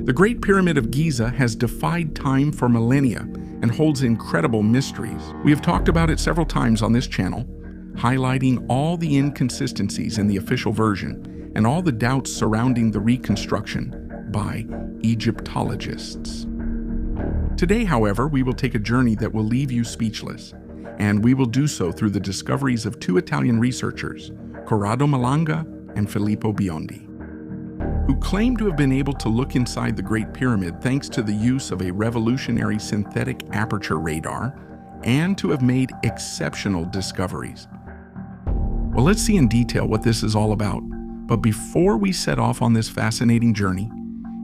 The Great Pyramid of Giza has defied time for millennia and holds incredible mysteries. We have talked about it several times on this channel, highlighting all the inconsistencies in the official version and all the doubts surrounding the reconstruction by Egyptologists. Today, however, we will take a journey that will leave you speechless, and we will do so through the discoveries of two Italian researchers, Corrado Malanga and Filippo Biondi, who claim to have been able to look inside the Great Pyramid thanks to the use of a revolutionary synthetic aperture radar and to have made exceptional discoveries. Well, let's see in detail what this is all about. But before we set off on this fascinating journey,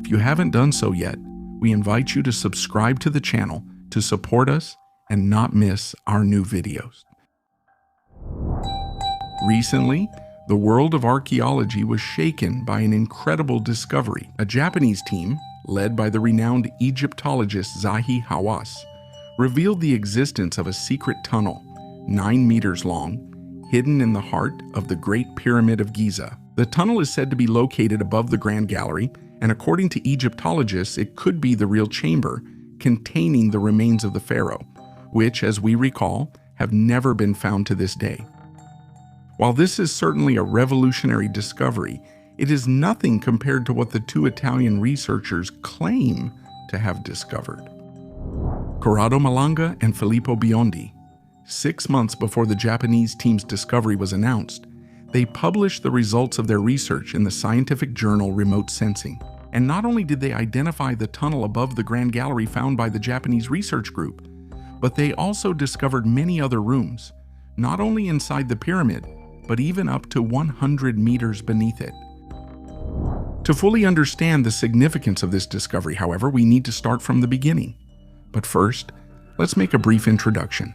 if you haven't done so yet, we invite you to subscribe to the channel to support us and not miss our new videos. Recently, the world of archaeology was shaken by an incredible discovery. A Japanese team, led by the renowned Egyptologist Zahi Hawass, revealed the existence of a secret tunnel, 9 meters long, hidden in the heart of the Great Pyramid of Giza. The tunnel is said to be located above the Grand Gallery, and according to Egyptologists, it could be the real chamber containing the remains of the pharaoh, which, as we recall, have never been found to this day. While this is certainly a revolutionary discovery, it is nothing compared to what the two Italian researchers claim to have discovered. Corrado Malanga and Filippo Biondi, 6 months before the Japanese team's discovery was announced, they published the results of their research in the scientific journal Remote Sensing. And not only did they identify the tunnel above the Grand Gallery found by the Japanese research group, but they also discovered many other rooms, not only inside the pyramid, but even up to 100 meters beneath it. To fully understand the significance of this discovery, however, we need to start from the beginning. But first, let's make a brief introduction.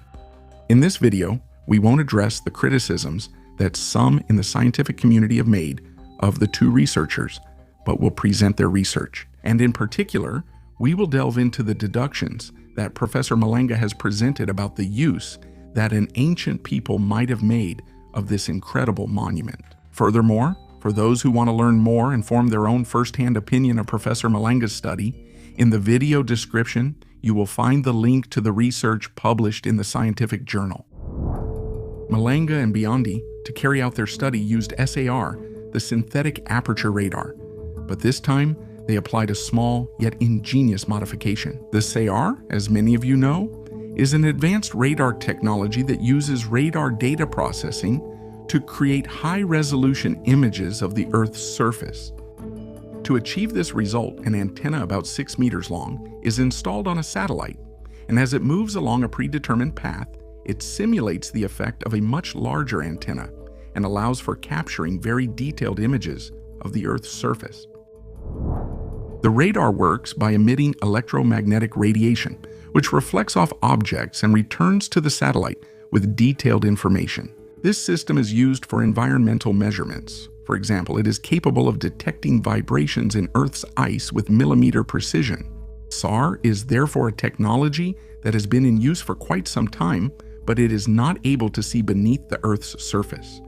In this video, we won't address the criticisms that some in the scientific community have made of the two researchers, but will present their research. And in particular, we will delve into the deductions that Professor Malanga has presented about the use that an ancient people might have made of this incredible monument. Furthermore, for those who want to learn more and form their own first-hand opinion of Professor Malanga's study, in the video description, you will find the link to the research published in the scientific journal. Malanga and Biondi, to carry out their study, used SAR, the synthetic aperture radar, but this time they applied a small yet ingenious modification. The SAR, as many of you know, is an advanced radar technology that uses radar data processing to create high-resolution images of the Earth's surface. To achieve this result, an antenna about 6 meters long is installed on a satellite, and as it moves along a predetermined path, it simulates the effect of a much larger antenna and allows for capturing very detailed images of the Earth's surface. The radar works by emitting electromagnetic radiation, which reflects off objects and returns to the satellite with detailed information. This system is used for environmental measurements. For example, it is capable of detecting vibrations in Earth's ice with millimeter precision. SAR is therefore a technology that has been in use for quite some time, but it is not able to see beneath the Earth's surface.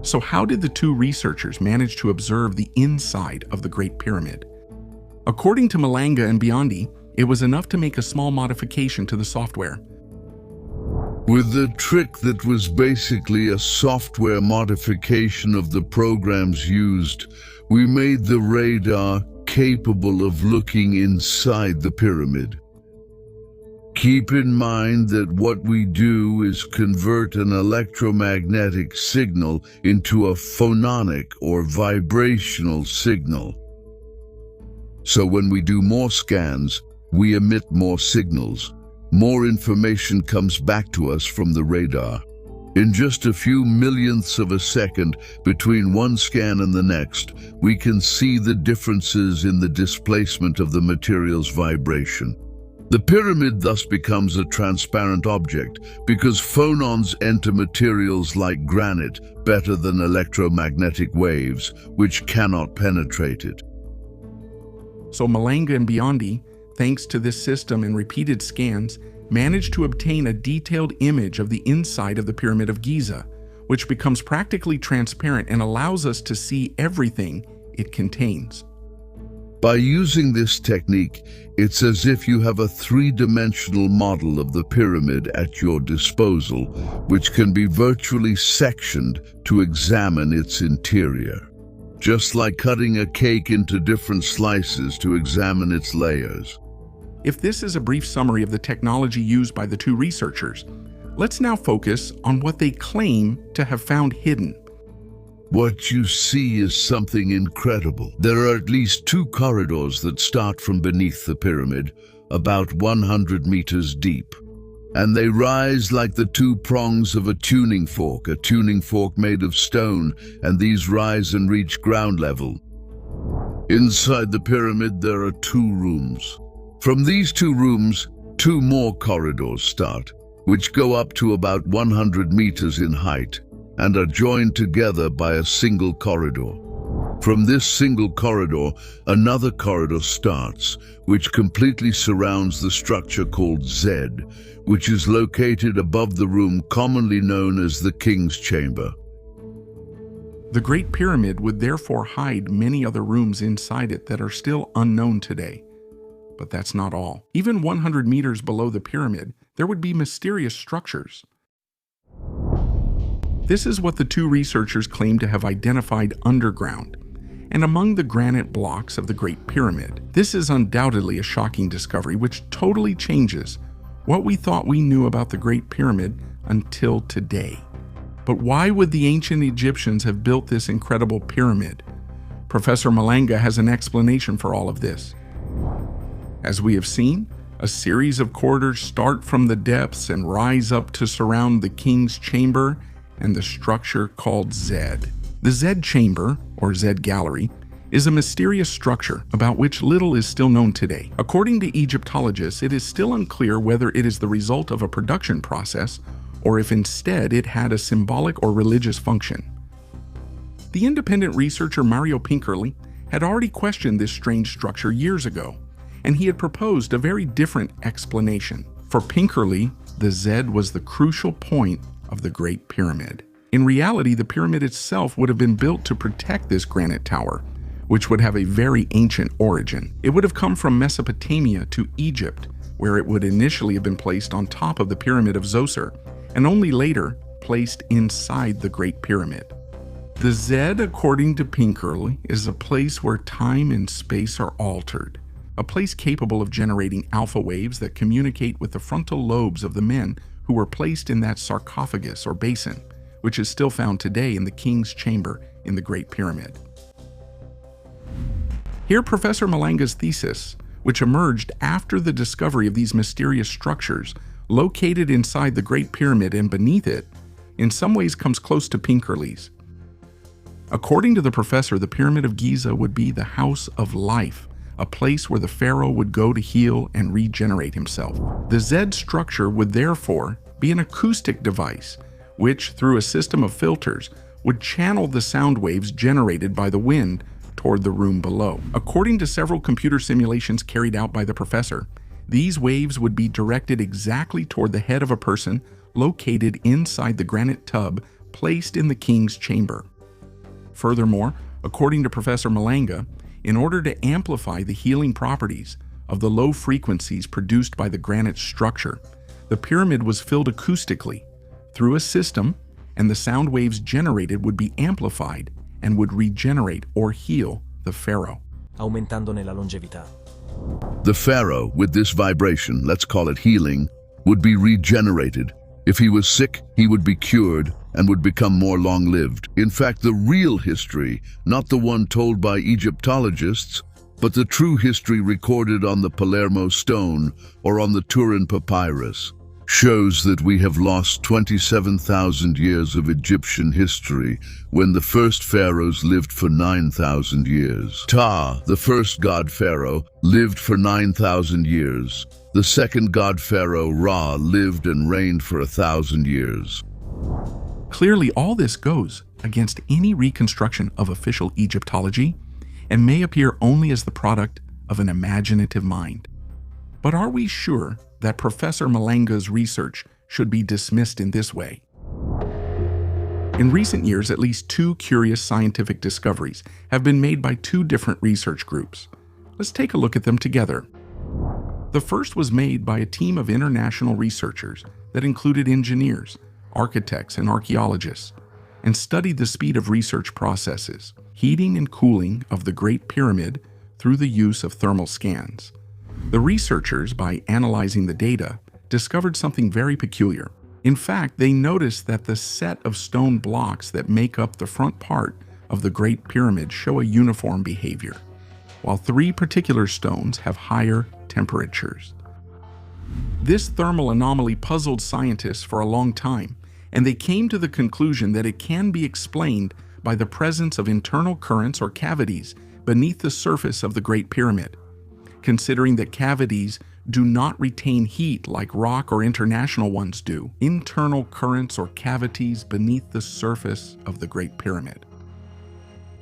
So how did the two researchers manage to observe the inside of the Great Pyramid? According to Malanga and Biondi, it was enough to make a small modification to the software. With a trick that was basically a software modification of the programs used, we made the radar capable of looking inside the pyramid. Keep in mind that what we do is convert an electromagnetic signal into a phononic or vibrational signal. So when we do more scans, we emit more signals. More information comes back to us from the radar. In just a few millionths of a second between one scan and the next, we can see the differences in the displacement of the material's vibration. The pyramid thus becomes a transparent object because phonons enter materials like granite better than electromagnetic waves, which cannot penetrate it. So Malanga and Biondi, thanks to this system and repeated scans, managed to obtain a detailed image of the inside of the Pyramid of Giza, which becomes practically transparent and allows us to see everything it contains. By using this technique, it's as if you have a three-dimensional model of the pyramid at your disposal, which can be virtually sectioned to examine its interior. Just like cutting a cake into different slices to examine its layers. If this is a brief summary of the technology used by the two researchers, let's now focus on what they claim to have found hidden. What you see is something incredible. There are at least two corridors that start from beneath the pyramid, about 100 meters deep. And they rise like the two prongs of a tuning fork made of stone, and these rise and reach ground level. Inside the pyramid, there are two rooms. From these two rooms, two more corridors start, which go up to about 100 meters in height, and are joined together by a single corridor. From this single corridor, another corridor starts, which completely surrounds the structure called Z, which is located above the room commonly known as the King's Chamber. The Great Pyramid would therefore hide many other rooms inside it that are still unknown today. But that's not all. Even 100 meters below the pyramid, there would be mysterious structures. This is what the two researchers claim to have identified underground, and among the granite blocks of the Great Pyramid. This is undoubtedly a shocking discovery which totally changes what we thought we knew about the Great Pyramid until today. But why would the ancient Egyptians have built this incredible pyramid? Professor Malanga has an explanation for all of this. As we have seen, a series of corridors start from the depths and rise up to surround the King's Chamber and the structure called Z. The Z Chamber, or Z Gallery, is a mysterious structure about which little is still known today. According to Egyptologists, it is still unclear whether it is the result of a production process or if instead it had a symbolic or religious function. The independent researcher Mario Pinkerley had already questioned this strange structure years ago, and he had proposed a very different explanation. For Pinkerley, the Z was the crucial point of the Great Pyramid. In reality, the pyramid itself would have been built to protect this granite tower, which would have a very ancient origin. It would have come from Mesopotamia to Egypt, where it would initially have been placed on top of the Pyramid of Zoser, and only later placed inside the Great Pyramid. The Z, according to Pinkerley, is a place where time and space are altered, a place capable of generating alpha waves that communicate with the frontal lobes of the men who were placed in that sarcophagus or basin, which is still found today in the King's Chamber in the Great Pyramid. Here, Professor Malanga's thesis, which emerged after the discovery of these mysterious structures located inside the Great Pyramid and beneath it, in some ways comes close to Pinkerley's. According to the professor, the Pyramid of Giza would be the house of life, a place where the pharaoh would go to heal and regenerate himself. The Z structure would therefore be an acoustic device, which, through a system of filters, would channel the sound waves generated by the wind toward the room below. According to several computer simulations carried out by the professor, these waves would be directed exactly toward the head of a person located inside the granite tub placed in the King's Chamber. Furthermore, according to Professor Malanga, in order to amplify the healing properties of the low frequencies produced by the granite structure, the pyramid was filled acoustically through a system, and the sound waves generated would be amplified and would regenerate or heal the pharaoh, aumentandone la longevità. The pharaoh, with this vibration, let's call it healing, would be regenerated. If he was sick, he would be cured and would become more long-lived. In fact, the real history, not the one told by Egyptologists, but the true history recorded on the Palermo stone or on the Turin papyrus, shows that we have lost 27,000 years of Egyptian history when the first pharaohs lived for 9,000 years. Ptah, the first god pharaoh, lived for 9,000 years. The second god pharaoh, Ra, lived and reigned for 1,000 years. Clearly, all this goes against any reconstruction of official Egyptology and may appear only as the product of an imaginative mind. But are we sure that Professor Malanga's research should be dismissed in this way? In recent years, at least two curious scientific discoveries have been made by two different research groups. Let's take a look at them together. The first was made by a team of international researchers that included engineers, architects, and archaeologists, and studied the speed of research processes, heating and cooling of the Great Pyramid through the use of thermal scans. The researchers, by analyzing the data, discovered something very peculiar. In fact, they noticed that the set of stone blocks that make up the front part of the Great Pyramid show a uniform behavior, while 3 particular stones have higher temperatures. This thermal anomaly puzzled scientists for a long time, and they came to the conclusion that it can be explained by the presence of internal currents or cavities beneath the surface of the Great Pyramid. Considering that cavities do not retain heat like rock or international ones do, internal currents or cavities beneath the surface of the Great Pyramid.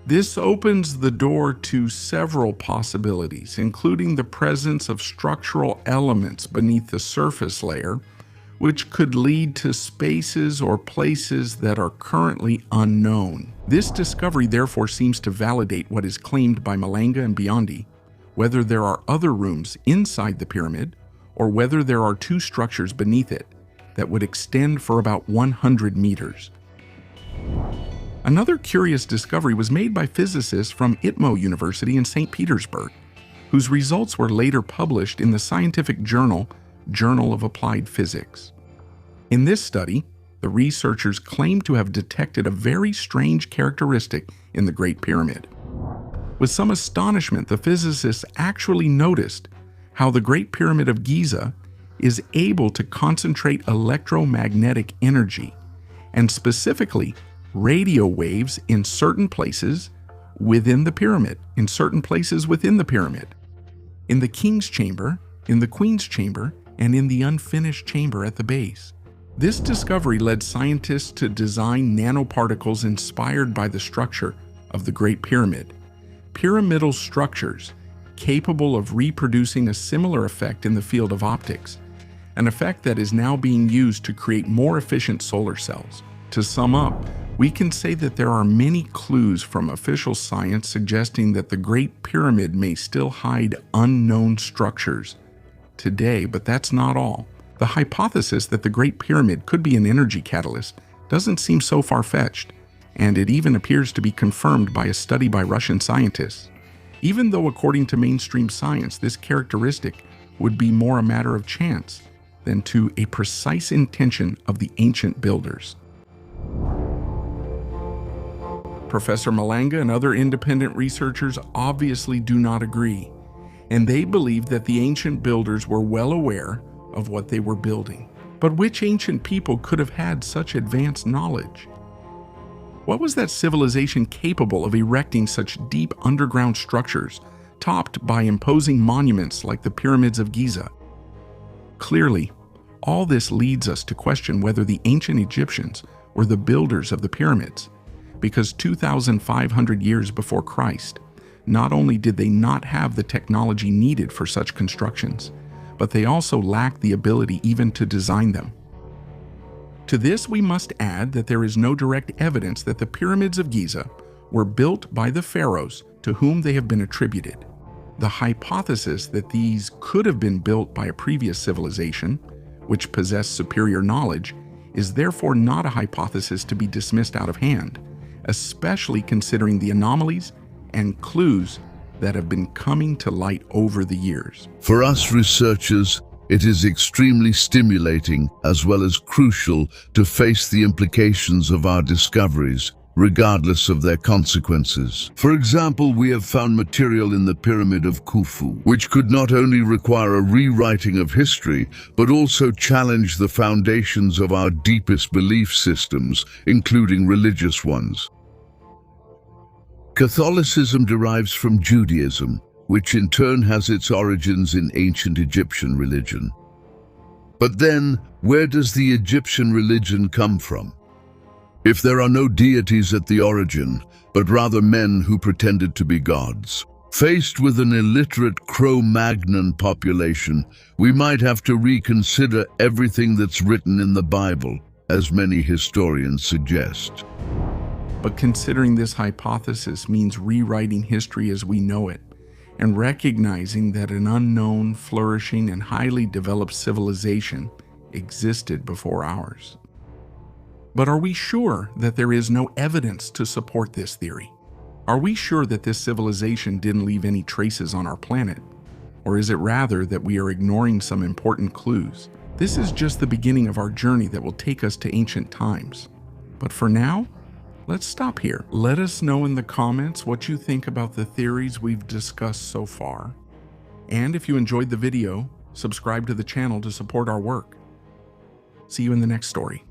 This opens the door to several possibilities, including the presence of structural elements beneath the surface layer, which could lead to spaces or places that are currently unknown. This discovery therefore seems to validate what is claimed by Malanga and Biondi, whether there are other rooms inside the pyramid or whether there are 2 structures beneath it that would extend for about 100 meters. Another curious discovery was made by physicists from ITMO University in St. Petersburg, whose results were later published in the scientific journal, Journal of Applied Physics. In this study, the researchers claimed to have detected a very strange characteristic in the Great Pyramid. With some astonishment, the physicists actually noticed how the Great Pyramid of Giza is able to concentrate electromagnetic energy, and specifically radio waves in certain places within the pyramid, in the king's chamber, in the queen's chamber, and in the unfinished chamber at the base. This discovery led scientists to design nanoparticles inspired by the structure of the Great Pyramid, pyramidal structures capable of reproducing a similar effect in the field of optics, an effect that is now being used to create more efficient solar cells. To sum up, we can say that there are many clues from official science suggesting that the Great Pyramid may still hide unknown structures today, but that's not all. The hypothesis that the Great Pyramid could be an energy catalyst doesn't seem so far-fetched, and it even appears to be confirmed by a study by Russian scientists. Even though according to mainstream science, this characteristic would be more a matter of chance than to a precise intention of the ancient builders. Professor Malanga and other independent researchers obviously do not agree, and they believe that the ancient builders were well aware of what they were building. But which ancient people could have had such advanced knowledge? What was that civilization capable of erecting such deep underground structures, topped by imposing monuments like the pyramids of Giza? Clearly, all this leads us to question whether the ancient Egyptians were the builders of the pyramids, because 2,500 years before Christ, not only did they not have the technology needed for such constructions, but they also lacked the ability even to design them. To this, we must add that there is no direct evidence that the pyramids of Giza were built by the pharaohs to whom they have been attributed. The hypothesis that these could have been built by a previous civilization, which possessed superior knowledge, is therefore not a hypothesis to be dismissed out of hand, especially considering the anomalies and clues that have been coming to light over the years. For us researchers, it is extremely stimulating as well as crucial to face the implications of our discoveries, regardless of their consequences. For example, we have found material in the Pyramid of Khufu, which could not only require a rewriting of history, but also challenge the foundations of our deepest belief systems, including religious ones. Catholicism derives from Judaism, which in turn has its origins in ancient Egyptian religion. But then, where does the Egyptian religion come from? If there are no deities at the origin, but rather men who pretended to be gods. Faced with an illiterate Cro-Magnon population, we might have to reconsider everything that's written in the Bible, as many historians suggest. But considering this hypothesis means rewriting history as we know it, and recognizing that an unknown, flourishing, and highly developed civilization existed before ours. But are we sure that there is no evidence to support this theory? Are we sure that this civilization didn't leave any traces on our planet? Or is it rather that we are ignoring some important clues? This is just the beginning of our journey that will take us to ancient times. But for now, let's stop here. Let us know in the comments what you think about the theories we've discussed so far. And if you enjoyed the video, subscribe to the channel to support our work. See you in the next story.